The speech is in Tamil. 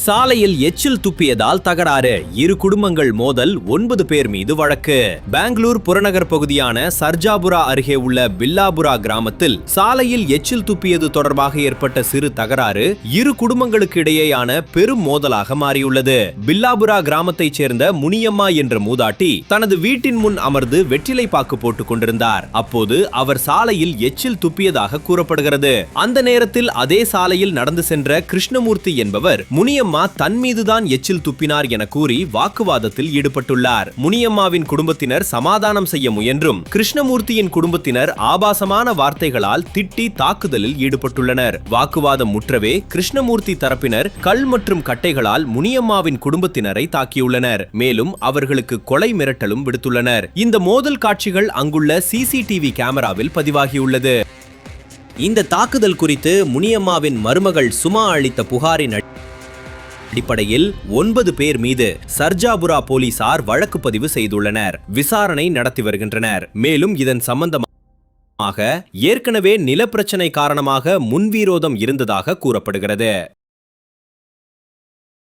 சாலையில் எச்சில் துப்பியதால் தகராறு, இரு குடும்பங்கள் மோதல், 9 பேர் மீது வழக்கு. பெங்களூர் புறநகர் பகுதியான சர்ஜாபுரா அருகே உள்ள பில்லாபுரா கிராமத்தில் சாலையில் எச்சில் துப்பியது தொடர்பாக ஏற்பட்ட சிறு தகராறு இரு குடும்பங்களுக்கு இடையேயான பெரும் மோதலாக மாறியுள்ளது. பில்லாபுரா கிராமத்தைச் சேர்ந்த முனியம்மா என்ற மூதாட்டி தனது வீட்டின் முன் அமர்ந்து வெற்றிலை பாக்கு போட்டுக் கொண்டிருந்தார். அப்போது அவர் சாலையில் எச்சில் துப்பியதாக கூறப்படுகிறது. அந்த நேரத்தில் அதே சாலையில் நடந்து சென்ற கிருஷ்ணமூர்த்தி என்பவர் முனியம்மா தன் மீதுதான் எச்சில் துப்பினார் என கூறி வாக்குவாதத்தில் ஈடுபட்டுள்ளார். முனியம்மாவின் குடும்பத்தினர் சமாதானம் செய்ய முயன்றும் கிருஷ்ணமூர்த்தியின் குடும்பத்தினர் ஆபாசமான வார்த்தைகளால் திட்டி தாக்குதலில் ஈடுபட்டுள்ளனர். வாக்குவாதம் முற்றவே கிருஷ்ணமூர்த்தி தரப்பினர் கல் மற்றும் கட்டைகளால் முனியம்மாவின் குடும்பத்தினரை தாக்கியுள்ளனர். மேலும் அவர்களுக்கு கொலை மிரட்டலும் விடுத்துள்ளனர். இந்த மோதல் காட்சிகள் அங்குள்ள சிசிடிவி கேமராவில் பதிவாகியுள்ளது. இந்த தாக்குதல் குறித்து முனியம்மாவின் மருமகள் சுமா அளித்த புகாரின் அடிப்படையில் 9 பேர் மீது சர்ஜாபுரா போலீசார் வழக்கு பதிவு செய்துள்ளனர். விசாரணை நடத்தி வருகின்றனர். மேலும் இதன் சம்பந்தமாக ஏற்கனவே நிலப்பிரச்சனை காரணமாக முன்விரோதம் இருந்ததாக கூறப்படுகிறது.